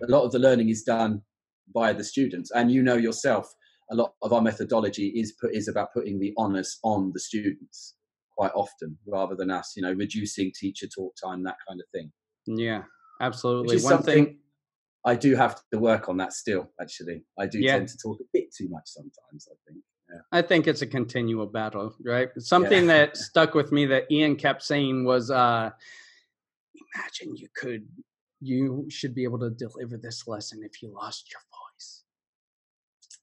A lot of the learning is done by the students, and you know yourself, a lot of our methodology is about putting the onus on the students quite often, rather than us, reducing teacher talk time, that kind of thing. Yeah, Which absolutely. is something I do have to work on that still, actually. I do tend to talk a bit too much sometimes, I think. Yeah. I think it's a continual battle, right? Yeah. Something that stuck with me that Ian kept saying was, imagine you should be able to deliver this lesson if you lost your voice.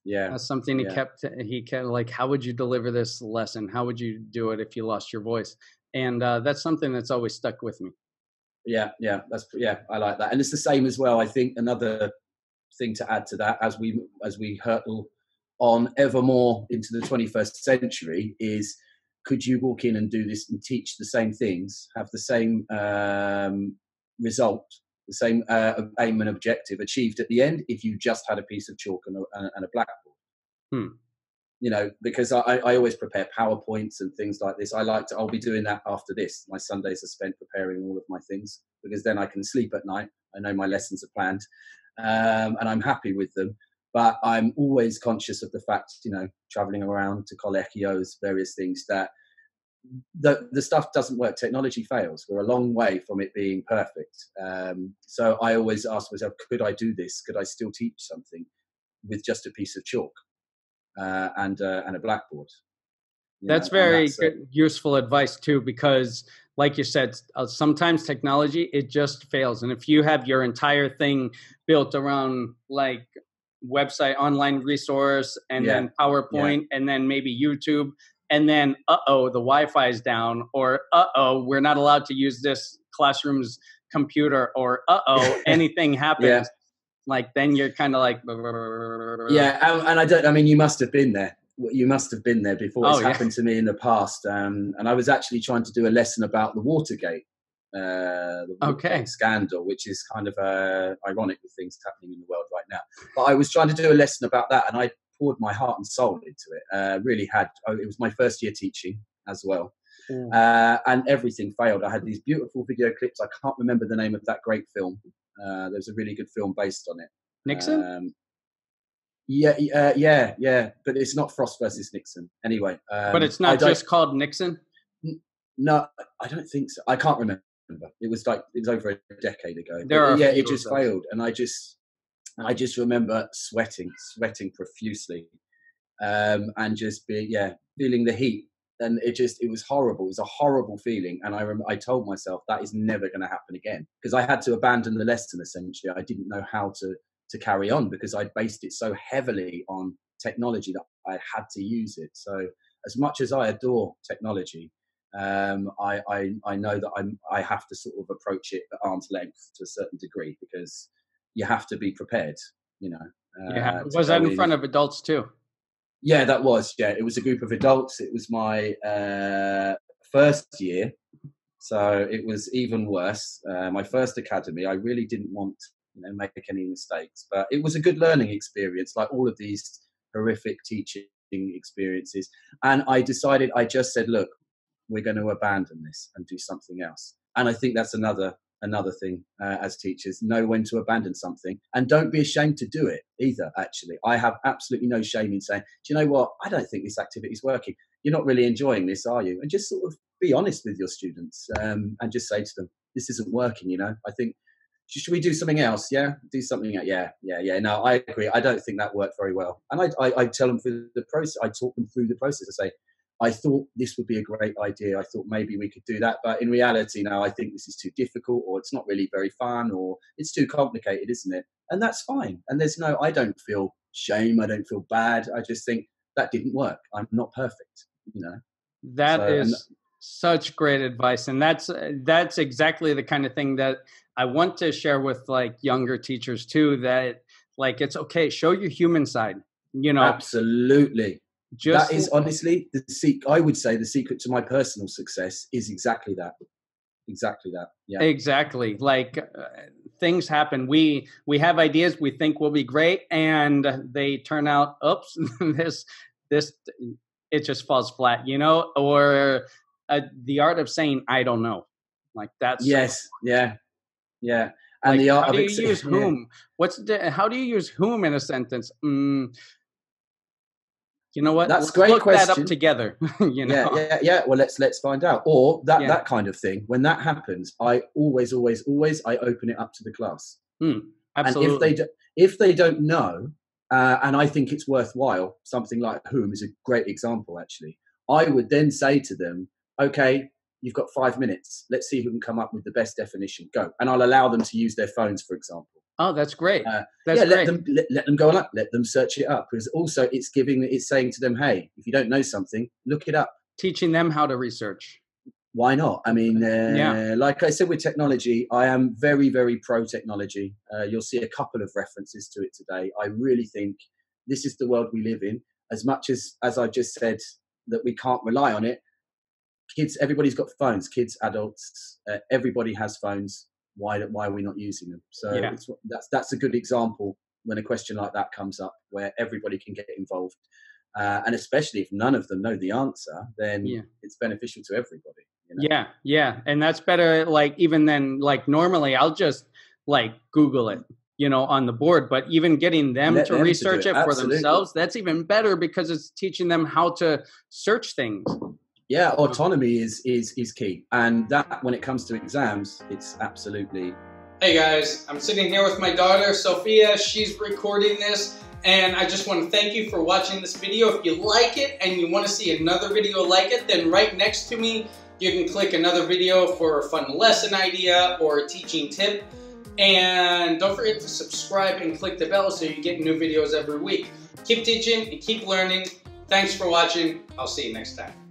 Yeah. That's something he kept like, how would you deliver this lesson? How would you do it if you lost your voice? And that's something that's always stuck with me. Yeah. I like that. And it's the same as well. I think another thing to add to that, as we hurtle on ever more into the 21st century, is could you walk in and do this and teach the same things, have the same result, the same aim and objective achieved at the end if you just had a piece of chalk and a blackboard? Because I always prepare PowerPoints and things like this. I'll be doing that after this. My Sundays are spent preparing all of my things, because then I can sleep at night. I know my lessons are planned, and I'm happy with them. But I'm always conscious of the fact, traveling around to colegios, various things, that the stuff doesn't work. Technology fails. We're a long way from it being perfect. So I always ask myself, could I do this? Could I still teach something with just a piece of chalk and a blackboard? That's very good, useful advice too, because like you said, sometimes technology, it just fails. And if you have your entire thing built around like website, online resource, and then PowerPoint, and then maybe YouTube, and then, the Wi-Fi is down, or we're not allowed to use this classroom's computer, or anything happens. Like, then you're kind of like, and you must have been there. You must have been there before. It's happened to me in the past. And I was actually trying to do a lesson about the Watergate, scandal, which is kind of ironic with things happening in the world right now. But I was trying to do a lesson about that, and I poured my heart and soul into it. It was my first year teaching as well. And everything failed. I had these beautiful video clips. I can't remember the name of that great film. There's a really good film based on it. Nixon? But it's not Frost versus Nixon. Anyway. But it's not just called Nixon? No, I don't think so. I can't remember. It was over a decade ago. It just failed. And I just remember sweating profusely, and just feeling the heat. And it was horrible. It was a horrible feeling. And I told myself that is never going to happen again, because I had to abandon the lesson. Essentially, I didn't know how to carry on, because I based it so heavily on technology that I had to use it. So as much as I adore technology, I know that I have to sort of approach it at arm's length to a certain degree, because you have to be prepared. Was that in front of adults too? Yeah, that was. Yeah, it was a group of adults. It was my first year, so it was even worse. My first academy. I really didn't want make any mistakes, but it was a good learning experience, like all of these horrific teaching experiences. And I just said, look, we're going to abandon this and do something else. And I think that's another thing, as teachers, know when to abandon something, and don't be ashamed to do it either. Actually, I have absolutely no shame in saying, do you know what? I don't think this activity is working. You're not really enjoying this, are you? And just sort of be honest with your students, and just say to them, this isn't working. I think, should we do something else? Yeah, do something else. Yeah. No, I agree. I don't think that worked very well. And I tell them through the process. I talk them through the process. I say, I thought this would be a great idea. I thought maybe we could do that. But in reality, no, I think this is too difficult, or it's not really very fun, or it's too complicated, isn't it? And that's fine. And I don't feel shame. I don't feel bad. I just think that didn't work. I'm not perfect, That is such great advice. And that's exactly the kind of thing that I want to share with like younger teachers too, that like, it's okay. Show your human side, Absolutely. That is honestly I would say the secret to my personal success is exactly that. Yeah. Exactly. Like things happen. We have ideas we think will be great, and they turn out, oops, this it just falls flat, or the art of saying, I don't know. Like that's. Yes. Yeah. And like, the art how of do you use whom? How do you use whom in a sentence? You know what? That's Let's great look question. That up together. You know? Yeah. Well, let's find out. Or that kind of thing. When that happens, I always I open it up to the class. Absolutely. And if they don't know, and I think it's worthwhile, something like whom is a great example. Actually, I would then say to them, "Okay, you've got 5 minutes. Let's see who can come up with the best definition. Go." And I'll allow them to use their phones, for example. Oh, that's great. Let them go on. Let them search it up, because also it's saying to them, hey, if you don't know something, look it up. Teaching them how to research. Why not? I mean, like I said, with technology, I am very, very pro technology. You'll see a couple of references to it today. I really think this is the world we live in. As much as I just said that we can't rely on it, kids, everybody's got phones, kids, adults, everybody has phones. Why are we not using them? So that's a good example when a question like that comes up, where everybody can get involved. And especially if none of them know the answer, then it's beneficial to everybody. You know? Yeah. And that's better, like, even then, like, normally I'll just like Google it, you know, on the board, but even getting them to research it for themselves, that's even better, because it's teaching them how to search things. Yeah, autonomy is key. And that, when it comes to exams, it's absolutely... Hey guys, I'm sitting here with my daughter, Sophia. She's recording this, and I just want to thank you for watching this video. If you like it and you want to see another video like it, then right next to me, you can click another video for a fun lesson idea or a teaching tip. And don't forget to subscribe and click the bell so you get new videos every week. Keep teaching and keep learning. Thanks for watching. I'll see you next time.